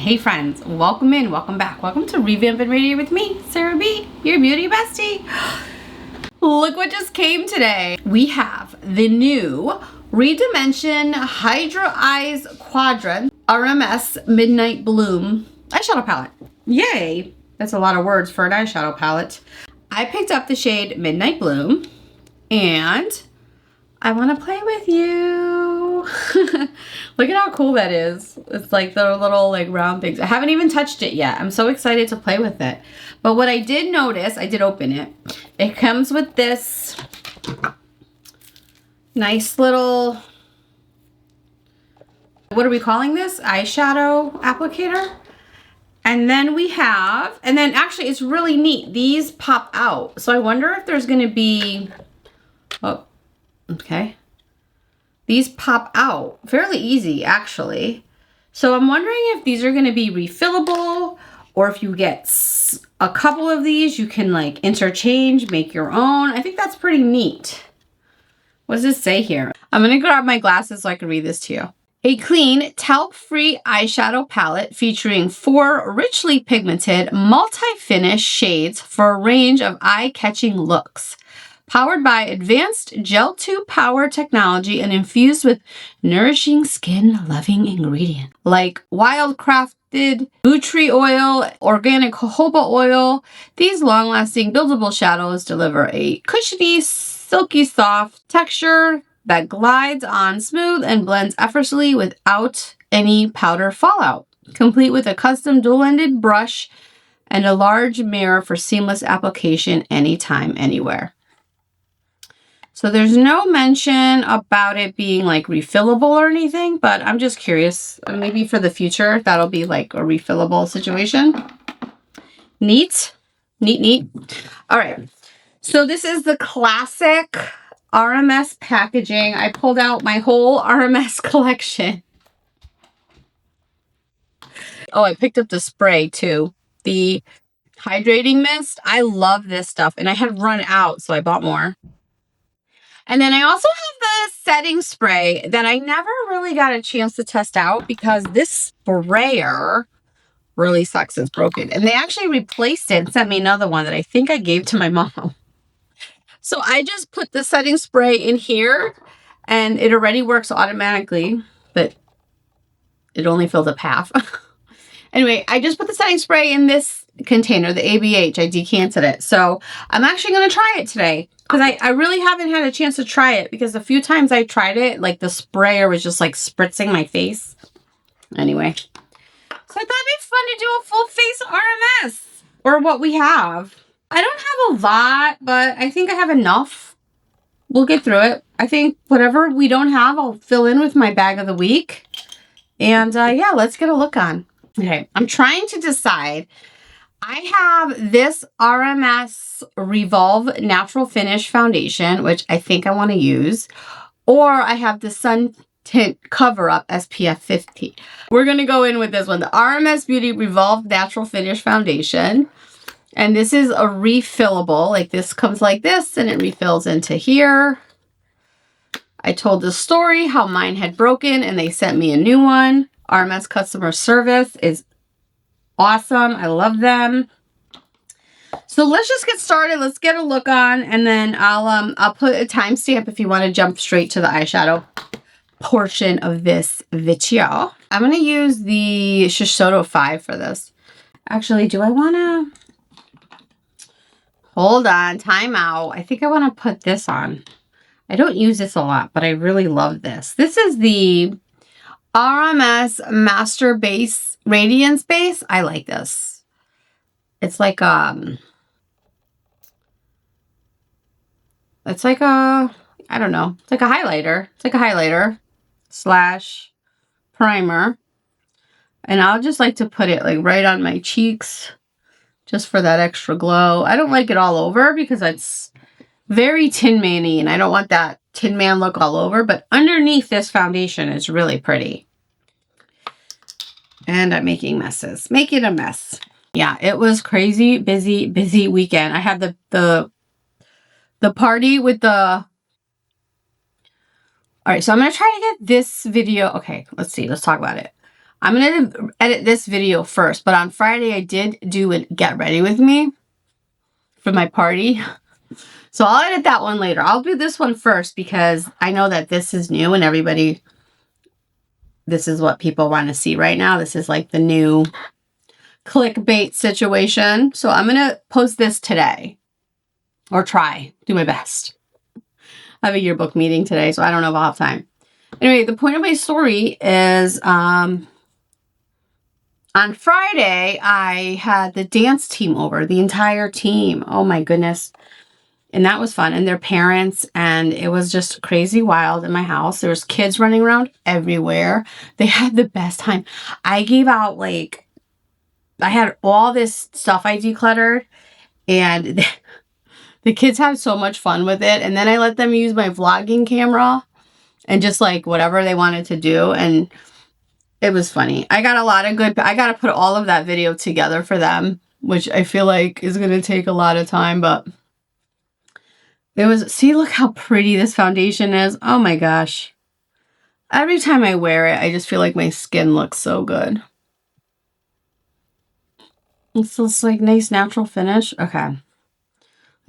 Hey friends, welcome in, welcome back. Welcome to Revamp Radiate with me, Sarah B, your beauty bestie. Look what just came today. We have the new Redimension Hydra Eyes Quadrant RMS Midnight Bloom eyeshadow palette. Yay! That's a lot of words for an eyeshadow palette. I picked up the shade Midnight Bloom and I want to play with you. Look at how cool that is. It's like the little like round things. I haven't even touched it yet. I'm so excited to play with it. But what I did notice, I did open it. It comes with this nice little, what are we calling this? Eyeshadow applicator. And then we have, and then actually it's really neat. These pop out. So I wonder if there's going to be, oh, okay. These pop out fairly easy, actually. So I'm wondering if these are going to be refillable, or if you get a couple of these, you can like interchange, make your own. I think that's pretty neat. What does this say here? I'm going to grab my glasses so I can read this to you. A clean, talc-free eyeshadow palette featuring 4 richly pigmented, multi-finish shades for a range of eye-catching looks. Powered by advanced Gel 2 power technology and infused with nourishing skin-loving ingredients like wild-crafted butyrate oil, organic jojoba oil. These long-lasting buildable shadows deliver a cushiony, silky soft texture that glides on smooth and blends effortlessly without any powder fallout. Complete with a custom dual-ended brush and a large mirror for seamless application anytime, anywhere. So there's no mention about it being like refillable or anything, but I'm just curious. Maybe for the future, that'll be like a refillable situation. Neat. Neat, neat. All right. So this is the classic RMS packaging. I pulled out my whole RMS collection. Oh, I picked up the spray too. The hydrating mist. I love this stuff. And I had run out, so I bought more. And then I also have the setting spray that I never really got a chance to test out because this sprayer really sucks. It's broken. And they actually replaced it and sent me another one that I think I gave to my mom. So I just put the setting spray in here and it already works automatically, but it only filled up half. Anyway, I just put the setting spray in this container, the ABH. I decanted it. So I'm actually going to try it today. Because I really haven't had a chance to try it because a few times I tried it, like the sprayer was just like spritzing my face. Anyway. So I thought it'd be fun to do a full face RMS. Or what we have. I don't have a lot, but I think I have enough. We'll get through it. I think whatever we don't have, I'll fill in with my bag of the week. And yeah, let's get a look on. Okay, I'm trying to decide. I have this RMS Revolve Natural Finish Foundation, which I think I want to use. Or I have the Sun Tint Cover Up SPF 50. We're going to go in with this one. The RMS Beauty Revolve Natural Finish Foundation. And this is a refillable. Like this comes like this and it refills into here. I told the story how mine had broken and they sent me a new one. RMS customer service is awesome. I love them. So let's just get started. Let's get a look on and then I'll put a timestamp if you want to jump straight to the eyeshadow portion of this video. I'm going to use the Shiseido 5 for this. Actually, do I want to... Hold on. Time out. I think I want to put this on. I don't use this a lot, but I really love this. This is the RMS Master Base Radiance Base. I like this. It's like it's like a, I don't know. It's like a highlighter. It's like a highlighter slash primer. And I'll just like to put it like right on my cheeks just for that extra glow. I don't like it all over because it's very Tin Man-y and I don't want that Tin Man look all over, but underneath this foundation is really pretty. And I'm making messes. Making a mess. Yeah, it was crazy, busy weekend. I had the party with the... All right, so I'm going to try to get this video... Okay, let's see. Let's talk about it. I'm going to edit this video first, but on Friday I did do a get ready with me for my party. So I'll edit that one later. I'll do this one first because I know that this is new and everybody, this is what people want to see right now. This is like the new clickbait situation. So I'm going to post this today, or do my best. I have a yearbook meeting today, so I don't know if I'll have time. Anyway, the point of my story is on Friday, I had the dance team over, the entire team. Oh my goodness. And that was fun. And their parents, and it was just crazy wild in my house. There was kids running around everywhere. They had the best time. I gave out like, I had all this stuff I decluttered, and the kids had so much fun with it. And then I let them use my vlogging camera and just like whatever they wanted to do. And it was funny. I got a lot of good, I got to put all of that video together for them, which I feel like is going to take a lot of time, but it was, see, look how pretty this foundation is. Oh my gosh. Every time I wear it, I just feel like my skin looks so good. It's this like nice natural finish. Okay.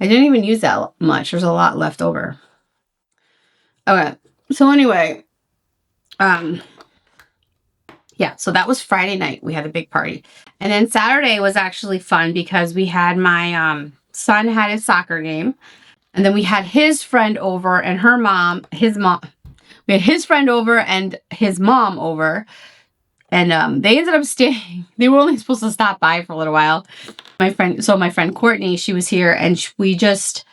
I didn't even use that much. There's a lot left over. Okay. So anyway, yeah, so that was Friday night. We had a big party. And then Saturday was actually fun because we had my son had his soccer game. And then we had his friend over and her mom, we had his friend over and his mom over. And they ended up staying. They were only supposed to stop by for a little while. My friend Courtney, she was here and we just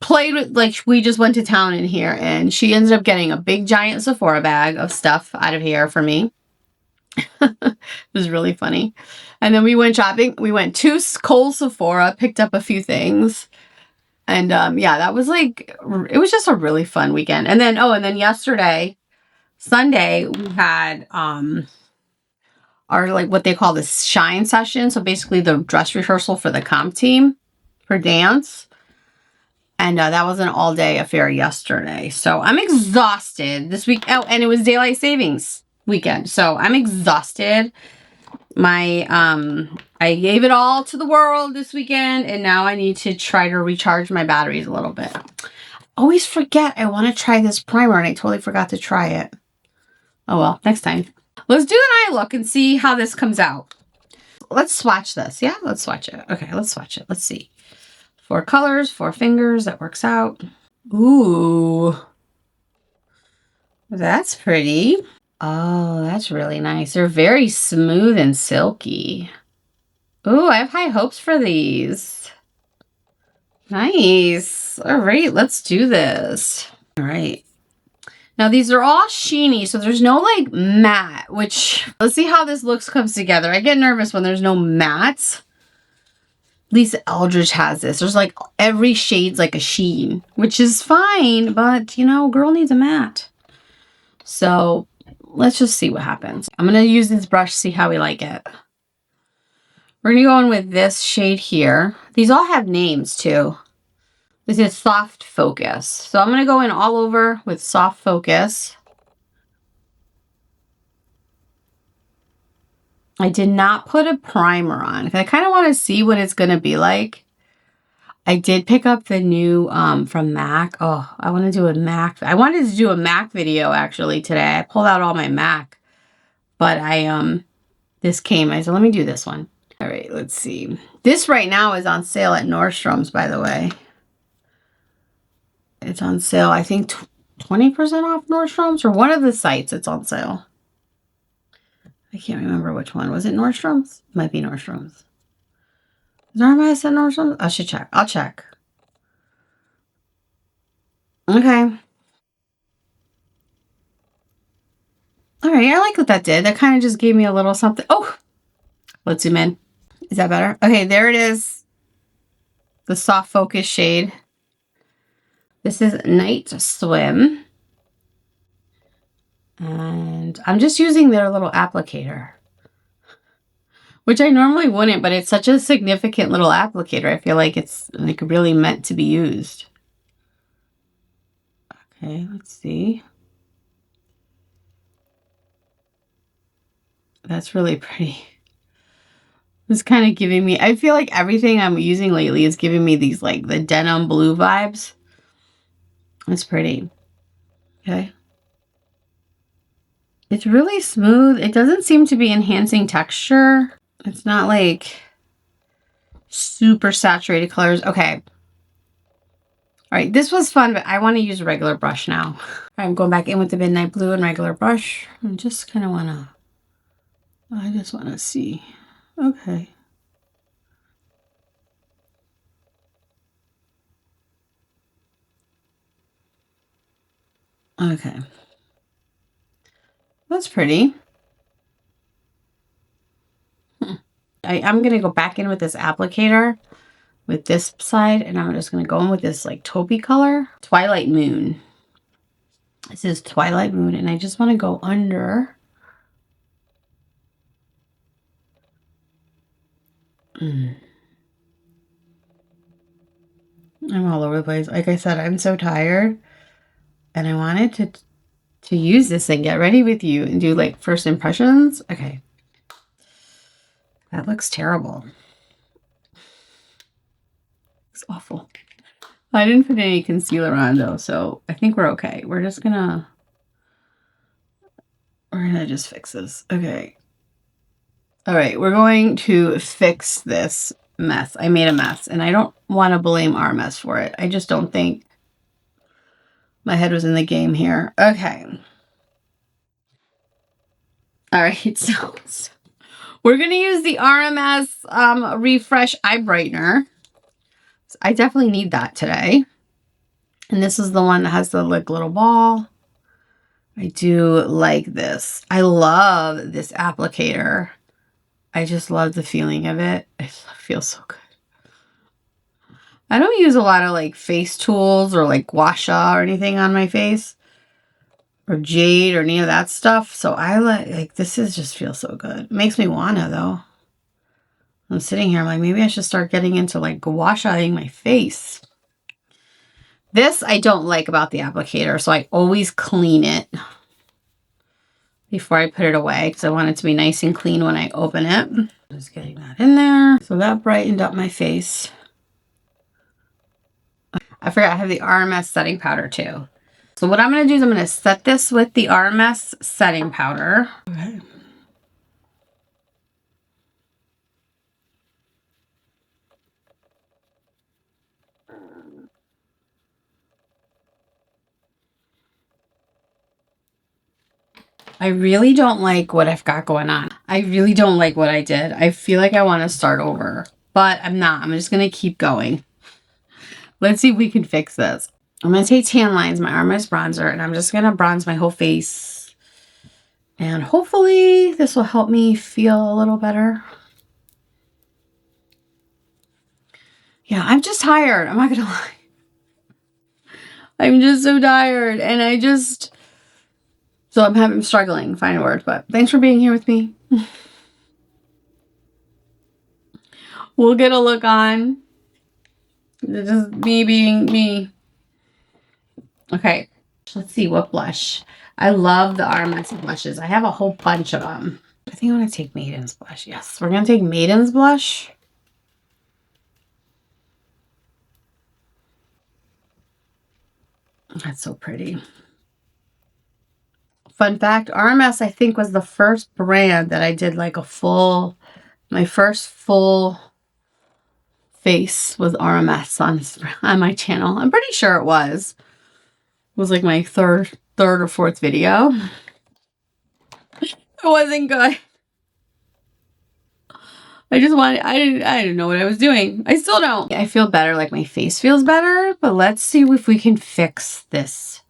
played with, like, we just went to town in here. And she ended up getting a big giant Sephora bag of stuff out of here for me. It was really funny. And then we went shopping. We went to Kohl's Sephora, picked up a few things. And yeah, that was like, it was just a really fun weekend. And then, and then yesterday, Sunday, we had our, like, what they call the shine session. So basically the dress rehearsal for the comp team for dance. And that was an all-day affair yesterday. So I'm exhausted this week. Oh, and it was daylight savings weekend. So I'm exhausted. I gave it all to the world this weekend, and now I need to try to recharge my batteries a little bit. Always forget I want to try this primer, and I totally forgot to try it. Oh well, next time. Let's do an eye look and see how this comes out. Let's swatch this. Yeah, let's swatch it. Okay, let's swatch it. Let's see. 4 colors, 4 fingers. That works out. Ooh. That's pretty. Oh, that's really nice. They're very smooth and silky. Ooh, I have high hopes for these. Nice. All right, let's do this. All right. Now, these are all sheeny, so there's no, like, matte, which, let's see how this looks comes together. I get nervous when there's no mattes. Lisa Eldridge has this. There's, like, every shade's like a sheen, which is fine, but, you know, girl needs a matte. So let's just see what happens. I'm going to use this brush, see how we like it. We're going to go in with this shade here. These all have names too. This is Soft Focus. So I'm going to go in all over with Soft Focus. I did not put a primer on because I kind of want to see what it's going to be like. I did pick up the new from MAC. Oh, I want to do a MAC. I wanted to do a MAC video actually today. I pulled out all my MAC, but this came. I said, let me do this one. All right, let's see. This right now is on sale at Nordstrom's, by the way. It's on sale, I think 20% off Nordstrom's or one of the sites it's on sale. I can't remember which one. Was it Nordstrom's? It might be Nordstrom's. Is RMS at Nordstrom's? I should check. I'll check. Okay. All right, I like what that did. That kind of just gave me a little something. Oh, let's zoom in. Is that better? Okay, there it is. The Soft Focus shade. This is Night Swim. And I'm just using their little applicator, which I normally wouldn't, but it's such a significant little applicator. I feel like it's like really meant to be used. Okay, let's see. That's really pretty. It's kind of giving me, I feel like everything I'm using lately is giving me these like the denim blue vibes. It's pretty. Okay. It's really smooth. It doesn't seem to be enhancing texture. It's not like super saturated colors. Okay. All right, this was fun, but I want to use a regular brush now. I'm going back in with the Midnight Blue and regular brush. I just kind of want to, I just want to see. Okay. Okay. That's pretty. I'm going to go back in with this applicator with this side, and I'm just going to go in with this like taupey color. Twilight Moon. This is Twilight Moon, and I just want to go under. I'm all over the place. Like I said, I'm so tired, and I wanted to use this and get ready with you and do like first impressions. Okay. That looks terrible. It's awful. I didn't put any concealer on though, so I think we're okay. We're gonna just fix this. Okay. All right, we're going to fix this mess. I made a mess, and I don't want to blame RMS for it. I just don't think my head was in the game here. Okay. All right, so we're going to use the RMS Refresh Eye Brightener. I definitely need that today. And this is the one that has the like little ball. I do like this. I love this applicator. I just love the feeling of it. It feels so good. I don't use a lot of like face tools or like gua sha or anything on my face. Or jade or any of that stuff. So I like this is just feels so good. It makes me wanna though. I'm sitting here, I'm like, maybe I should start getting into like gua sha-ing my face. This I don't like about the applicator, so I always clean it before I put it away because I want it to be nice and clean when I open it. Just getting that in there. So that brightened up my face. I forgot I have the RMS setting powder too. So what I'm going to do is I'm going to set this with the RMS setting powder. Okay. I really don't like what I've got going on. I really don't like what I did. I feel like I want to start over, but I'm not. I'm just going to keep going. Let's see if we can fix this. I'm going to take Tan Lines, my RMS bronzer, and I'm just going to bronze my whole face. And hopefully this will help me feel a little better. Yeah, I'm just tired. I'm not going to lie. I'm just so tired. And so I'm struggling to find a word, but thanks for being here with me. We'll get a look on. This is me being me. Okay, let's see what blush. I love the RMS blushes. I have a whole bunch of them. I think I want to take Maiden's blush. Yes, we're going to take Maiden's blush. That's so pretty. Fun fact, RMS I think was the first brand that I did like my first full face was RMS on my channel. I'm pretty sure it was. It was like my third or fourth video. It wasn't good. I didn't know what I was doing. I still don't. I feel better, like my face feels better, but let's see if we can fix this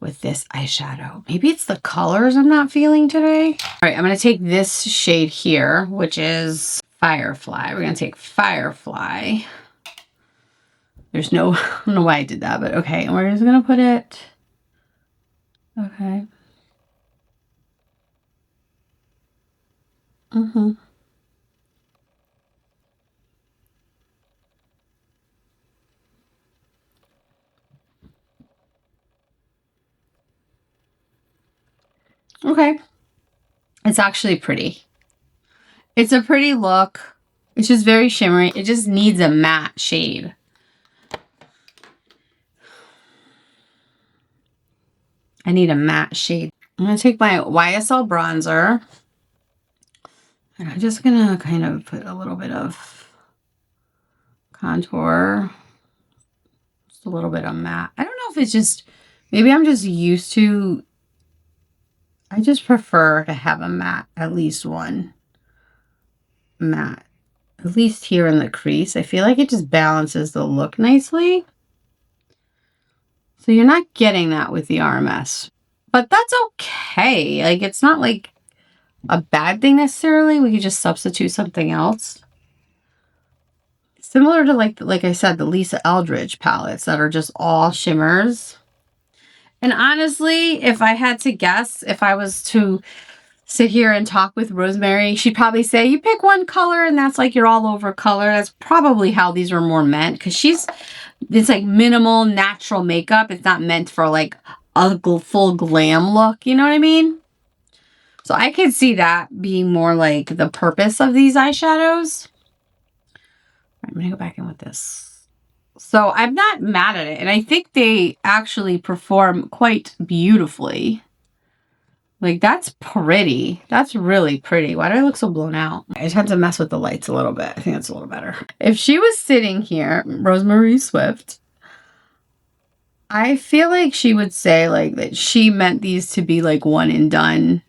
with this eyeshadow. Maybe it's the colors I'm not feeling today. All right, I'm going to take this shade here, which is Firefly. We're going to take Firefly. I don't know why I did that, but okay. And we're just going to put it, okay. Okay. It's actually pretty. It's a pretty look. It's just very shimmery. It just needs a matte shade. I need a matte shade. I'm going to take my YSL bronzer. And I'm just going to kind of put a little bit of contour. Just a little bit of matte. I don't know if it's just, maybe I'm just used to, I just prefer to have a matte, at least one matte. At least here in the crease. I feel like it just balances the look nicely. So you're not getting that with the RMS. But that's okay. Like, it's not like a bad thing necessarily. We could just substitute something else. Similar to like I said, the Lisa Eldridge palettes that are just all shimmers. And honestly, if I had to guess, if I was to sit here and talk with Rosemary, she'd probably say, you pick one color and that's like your all over color. That's probably how these are more meant, because it's like minimal natural makeup. It's not meant for like a full glam look. You know what I mean? So I could see that being more like the purpose of these eyeshadows. I'm going to go back in with this. So I'm not mad at it. And I think they actually perform quite beautifully. Like, that's pretty. That's really pretty. Why do I look so blown out? I just had to mess with the lights a little bit. I think that's a little better. If she was sitting here, Rosemary Swift, I feel like she would say like that she meant these to be like one and done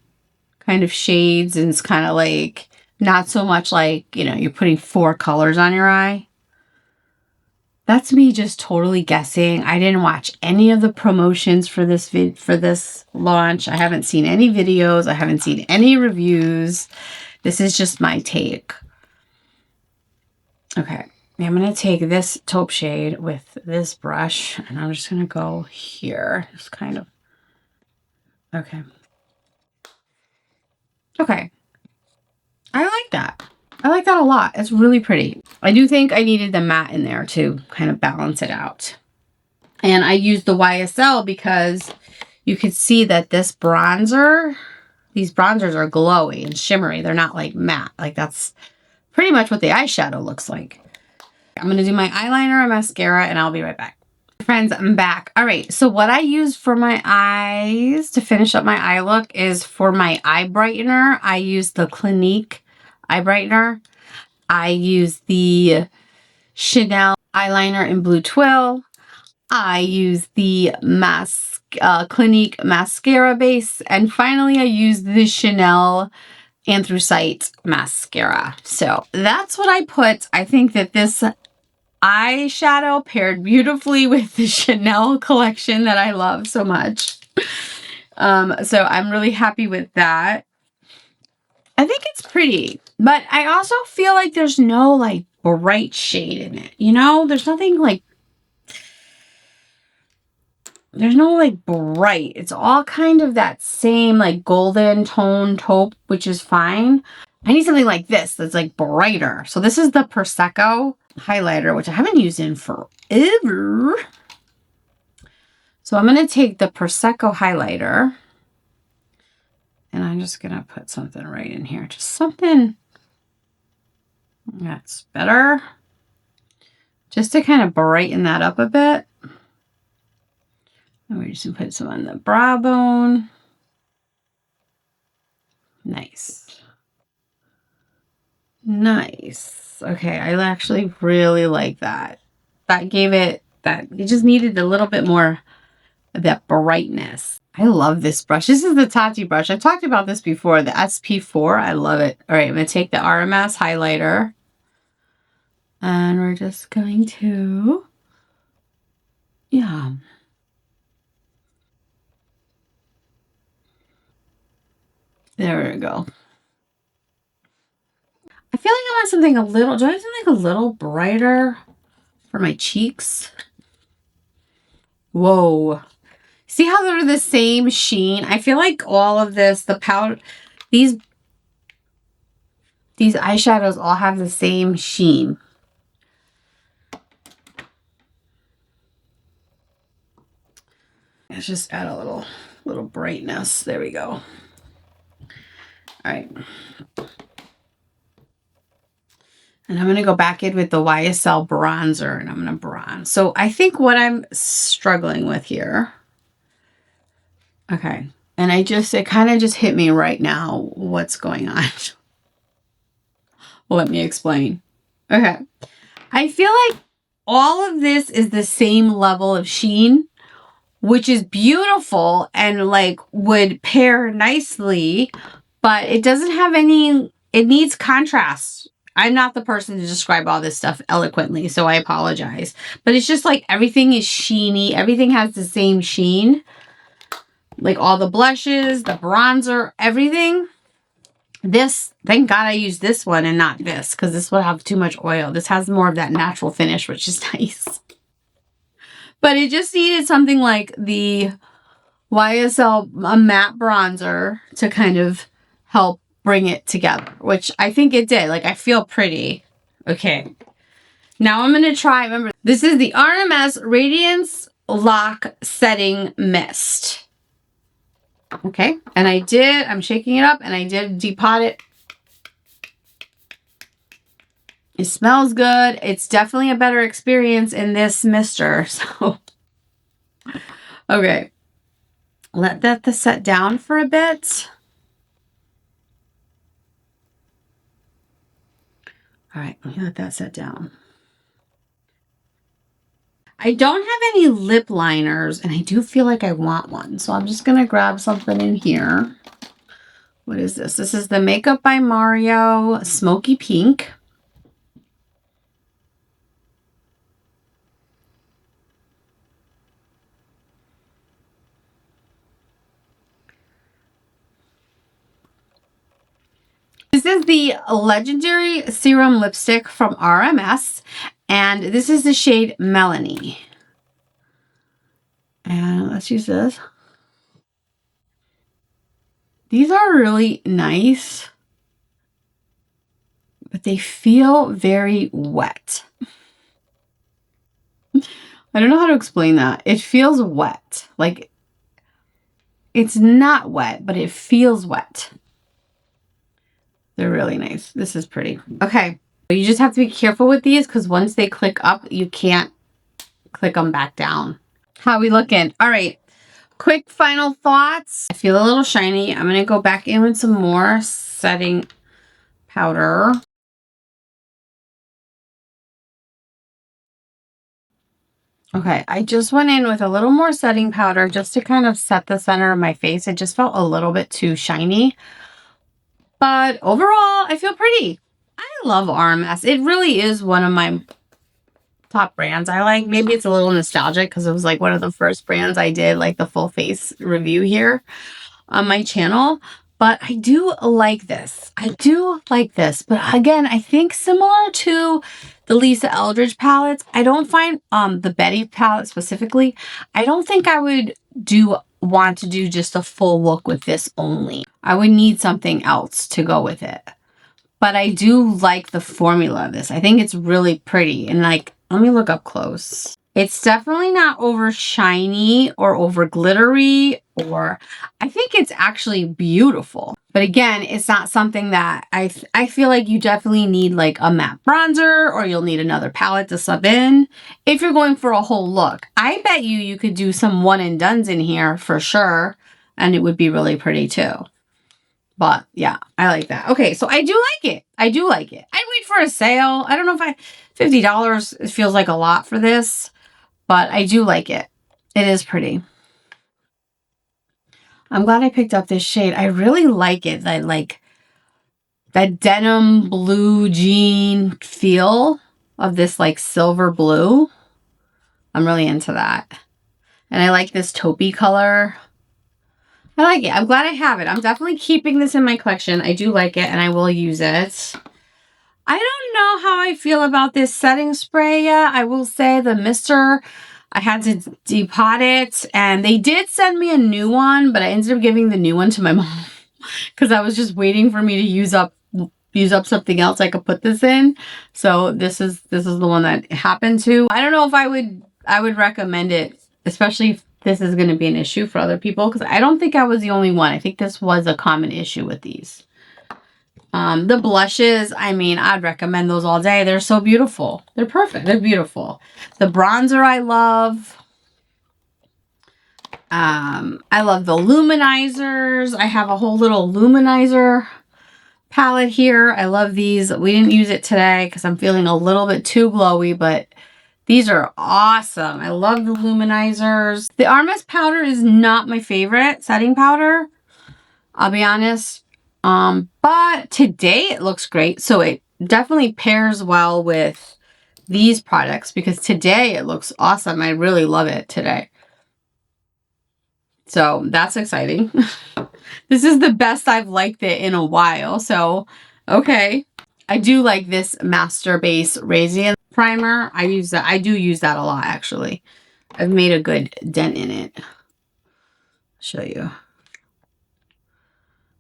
kind of shades. And it's kind of like not so much like, you know, you're putting 4 colors on your eye. That's me just totally guessing. I didn't watch any of the promotions for this launch. I haven't seen any videos. I haven't seen any reviews. This is just my take. Okay. I'm going to take this taupe shade with this brush, and I'm just going to go here. Just kind of. Okay. Okay. I like that. I like that a lot. It's really pretty. I do think I needed the matte in there to kind of balance it out. And I used the YSL because you could see that this bronzer, these bronzers are glowy and shimmery. They're not like matte. Like, that's pretty much what the eyeshadow looks like. I'm going to do my eyeliner and mascara, and I'll be right back. Friends, I'm back. All right, so what I use for my eyes to finish up my eye look is for my eye brightener. I use the Clinique eye brightener. I use the Chanel eyeliner in Blue Twill. I use the Clinique mascara base. And finally, I use the Chanel Anthracite mascara. So that's what I put. I think that this eyeshadow paired beautifully with the Chanel collection that I love so much. So I'm really happy with that. I think it's pretty, but I also feel like there's no like bright shade in it. You know, there's nothing like, there's no like bright. It's all kind of that same like golden tone taupe, which is fine. I need something like this that's like brighter. So this is the Prosecco highlighter, which I haven't used in forever. So I'm going to take the Prosecco highlighter, and I'm just going to put something right in here. Just something that's better. Just to kind of brighten that up a bit. And we're just going to put some on the brow bone. Nice. Nice. Okay, I actually really like that. That gave it, it just needed a little bit more of that brightness. I love this brush. This is the Tati brush. I've talked about this before, the SP4. I love it. All right, I'm going to take the RMS highlighter. And we're just going to, yeah. There we go. I feel like I want something a little, do I have something a little brighter for my cheeks? Whoa. See how they're the same sheen? I feel like all of this, the powder, these eyeshadows all have the same sheen. Let's just add a little brightness. There we go. All right. And I'm going to go back in with the YSL bronzer, and I'm going to bronze. So I think what I'm struggling with here. Okay. And it kind of just hit me right now what's going on. Well, let me explain. Okay. I feel like all of this is the same level of sheen, which is beautiful and like would pair nicely, but it doesn't have any, it needs contrast. I'm not the person to describe all this stuff eloquently, so I apologize. But it's just like everything is sheeny. Everything has the same sheen. Like all the blushes, the bronzer, everything. This, thank God I used this one and not this, because this would have too much oil. This has more of that natural finish, which is nice. But it just needed something like the YSL matte bronzer to kind of help bring it together, which I think it did. Like, I feel pretty. Okay. Now I'm going to try, remember, this is the RMS Radiance Lock Setting Mist. Okay. And I'm shaking it up and I did depot it. It smells good. It's definitely a better experience in this mister. So, okay. Let that set down for a bit. All right, let me let that set down. I don't have any lip liners, and I do feel like I want one. So I'm just going to grab something in here. What is this? This is the Makeup by Mario Smoky Pink. This is the Legendary Serum Lipstick from RMS, and this is the shade Melanie. And let's use this. These are really nice, but they feel very wet. I don't know how to explain that. It feels wet. Like, it's not wet, but it feels wet. They're really nice. This is pretty. Okay. You just have to be careful with these because once they click up, you can't click them back down. How are we looking? All right. Quick final thoughts. I feel a little shiny. I'm going to go back in with some more setting powder. Okay, I just went in with a little more setting powder just to kind of set the center of my face. It just felt a little bit too shiny. But overall, I feel pretty. I love RMS. It really is one of my top brands I like. Maybe it's a little nostalgic because it was like one of the first brands I did like the full face review here on my channel. But I do like this. I do like this. But again, I think similar to the Lisa Eldridge palettes, I don't find the Betty palette specifically, I don't think I would want to do just a full look with this only. I would need something else to go with it. But I do like the formula of this. I think it's really pretty. And like, let me look up close. It's definitely not over shiny or over glittery, or I think it's actually beautiful. But again, it's not something that I feel like you definitely need like a matte bronzer, or you'll need another palette to sub in if you're going for a whole look. I bet you could do some one and dones in here for sure, and it would be really pretty too. But yeah, I like that. Okay, so I do like it. I do like it. I'd wait for a sale. I don't know if $50, it feels like a lot for this, but I do like it. It is pretty. I'm glad I picked up this shade. I really like it. I like that denim blue jean feel of this like silver blue. I'm really into that. And I like this taupey color. I like it. I'm glad I have it. I'm definitely keeping this in my collection. I do like it and I will use it. I don't know how I feel about this setting spray yet. I will say the mister, I had to depot it and they did send me a new one, but I ended up giving the new one to my mom because I was just waiting for me to use up something else I could put this in. So this is the one that happened to. I don't know if I would recommend it, especially if this is going to be an issue for other people, because I don't think I was the only one. I think this was a common issue with these. The blushes, I mean, I'd recommend those all day. They're so beautiful. They're perfect. They're beautiful. The bronzer I love. I love the luminizers. I have a whole little luminizer palette here. I love these. We didn't use it today because I'm feeling a little bit too glowy, but these are awesome. I love the luminizers. The RMS powder is not my favorite setting powder, I'll be honest. But today it looks great. So it definitely pairs well with these products because today it looks awesome. I really love it today. So that's exciting. This is the best I've liked it in a while. So, okay. I do like this Master Base Radiant primer. I use that. I do use that a lot, actually. I've made a good dent in it. I'll show you.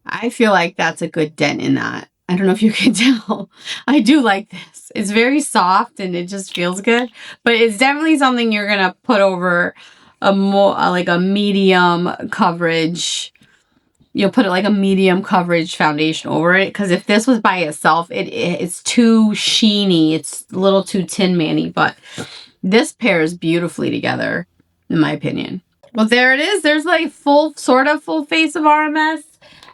I feel like that's a good dent in that. I don't know if you can tell. I do like this. It's very soft and it just feels good. But it's definitely something you're going to put over a more like a medium coverage. You'll put it like a medium coverage foundation over it. Because if this was by itself, it's too sheeny. It's a little too Tin Man-y. But this pairs beautifully together, in my opinion. Well, there it is. There's like sort of full face of RMS.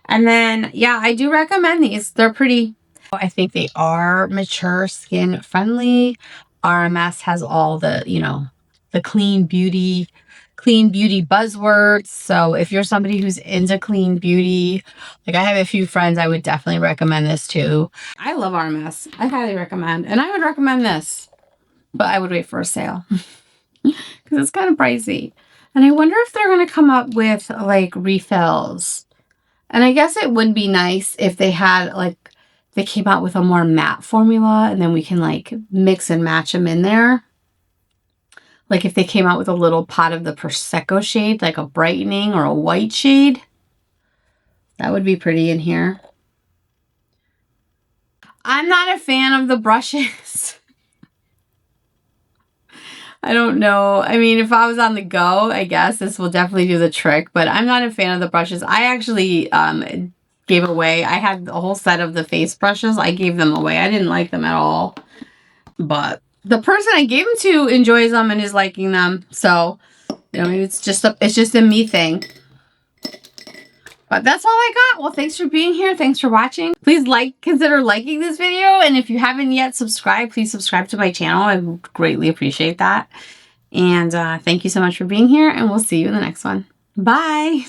And then, yeah, I do recommend these. They're pretty. I think they are mature skin friendly. RMS has all the, you know, the clean beauty buzzwords. So if you're somebody who's into clean beauty, like I have a few friends, I would definitely recommend this too. I love RMS. I highly recommend. And I would recommend this, but I would wait for a sale because it's kind of pricey. And I wonder if they're going to come up with like refills. And I guess it would be nice if they had like, they came out with a more matte formula and then we can like mix and match them in there. Like if they came out with a little pot of the Prosecco shade, like a brightening or a white shade. That would be pretty in here. I'm not a fan of the brushes. I don't know. I mean, if I was on the go, I guess this will definitely do the trick, but I'm not a fan of the brushes. I actually gave away, I had a whole set of the face brushes. I gave them away. I didn't like them at all, but the person I gave them to enjoys them and is liking them. So, you know, maybe it's just a me thing. But that's all I got. Well, thanks for being here. Thanks for watching. Please consider liking this video. And if you haven't yet subscribed, please subscribe to my channel. I would greatly appreciate that. And thank you so much for being here. And we'll see you in the next one. Bye.